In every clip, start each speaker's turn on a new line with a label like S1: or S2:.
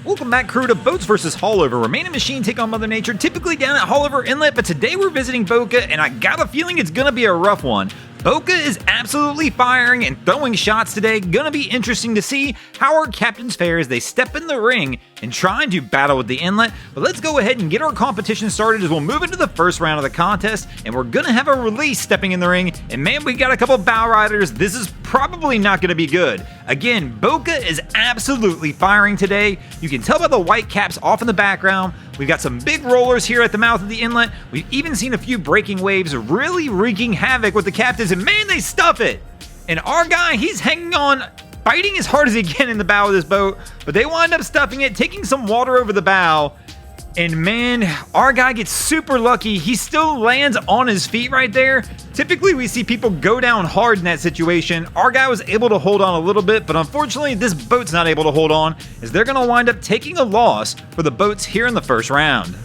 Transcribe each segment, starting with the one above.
S1: Welcome back, crew, to Boats vs. Haulover, where Man and Machine take on Mother Nature, typically down at Haulover Inlet, but today we're visiting Boca, and I got a feeling it's gonna be a rough one. Boca is absolutely firing and throwing shots today. Gonna be interesting to see how our captains fare as they step in the ring and try and do battle with the inlet. But let's go ahead and get our competition started as we'll move into the first round of the contest, and we're gonna have a release stepping in the ring. And man, we got a couple bow riders. This is probably not gonna be good. Again, Boca is absolutely firing today. You can tell by the white caps off in the background. We've got some big rollers here at the mouth of the inlet. We've even seen a few breaking waves really wreaking havoc with the captains, and man, they stuff it. And our guy, he's hanging on, biting as hard as he can in the bow of this boat, but they wind up stuffing it, taking some water over the bow. And man, our guy gets super lucky. He still lands on his feet right there. Typically, we see people go down hard in that situation. Our guy was able to hold on a little bit, but unfortunately, this boat's not able to hold on, as they're gonna wind up taking a loss for the boats here in the first round.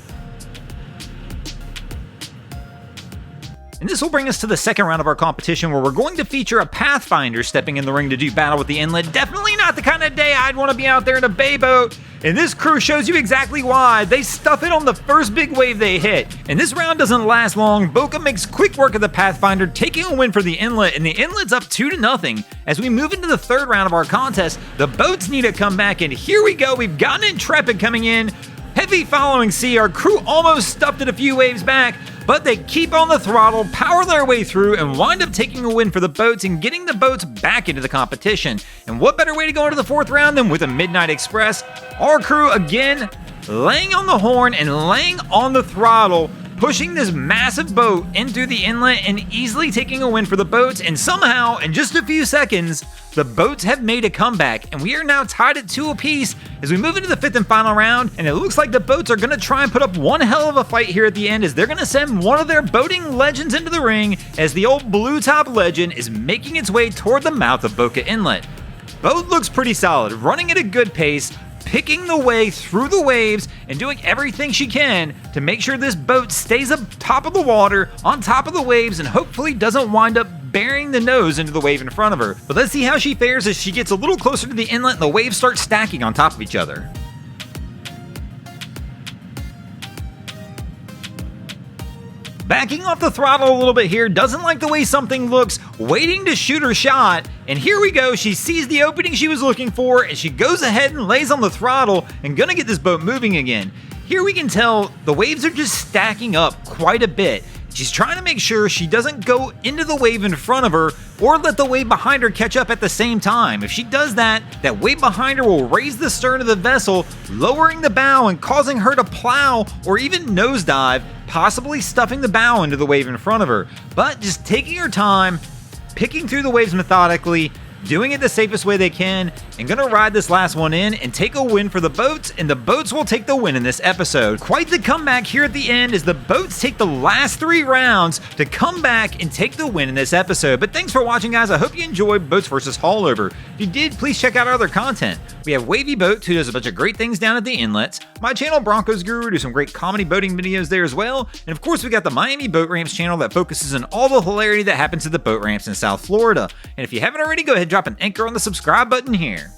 S1: And this will bring us to the second round of our competition, where we're going to feature a Pathfinder stepping in the ring to do battle with the inlet. Definitely not the kind of day I'd want to be out there in a bay boat. And this crew shows you exactly why. They stuff it on the first big wave they hit. And this round doesn't last long. Boca makes quick work of the Pathfinder, taking a win for the inlet, and the inlet's up 2-0. As we move into the third round of our contest, the boats need to come back, and here we go. We've got an Intrepid coming in. Heavy following sea. Our crew almost stuffed it a few waves back, but they keep on the throttle, power their way through, and wind up taking a win for the boats and getting the boats back into the competition. And what better way to go into the fourth round than with a Midnight Express? Our crew, again, laying on the horn and laying on the throttle, pushing this massive boat in through the inlet and easily taking a win for the boats. And somehow, in just a few seconds, the boats have made a comeback, and we are now tied at 2 apiece as we move into the fifth and final round. And it looks like the boats are going to try and put up one hell of a fight here at the end, as they're going to send one of their boating legends into the ring, as the old blue top legend is making its way toward the mouth of Boca Inlet. Boat looks pretty solid, running at a good pace, picking the way through the waves and doing everything she can to make sure this boat stays up top of the water, on top of the waves, and hopefully doesn't wind up burying the nose into the wave in front of her. But let's see how she fares as she gets a little closer to the inlet and the waves start stacking on top of each other. Backing off the throttle a little bit here, doesn't like the way something looks, waiting to shoot her shot, and here we go. She sees the opening she was looking for, and she goes ahead and lays on the throttle and gonna get this boat moving again. Here we can tell the waves are just stacking up quite a bit. She's trying to make sure she doesn't go into the wave in front of her or let the wave behind her catch up at the same time. If she does that, that wave behind her will raise the stern of the vessel, lowering the bow and causing her to plow or even nosedive, possibly stuffing the bow into the wave in front of her. But just taking her time, picking through the waves methodically, doing it the safest way they can, and gonna ride this last one in and take a win for the boats, and the boats will take the win in this episode. Quite the comeback here at the end as the boats take the last 3 rounds to come back and take the win in this episode. But thanks for watching, guys. I hope you enjoyed Boats vs. Haulover. If you did, please check out our other content. We have Wavy Boats, who does a bunch of great things down at the inlets. My channel, Broncos Guru, do some great comedy boating videos there as well. And of course, we got the Miami Boat Ramps channel that focuses on all the hilarity that happens at the boat ramps in South Florida. And if you haven't already, go ahead and drop an anchor on the subscribe button here.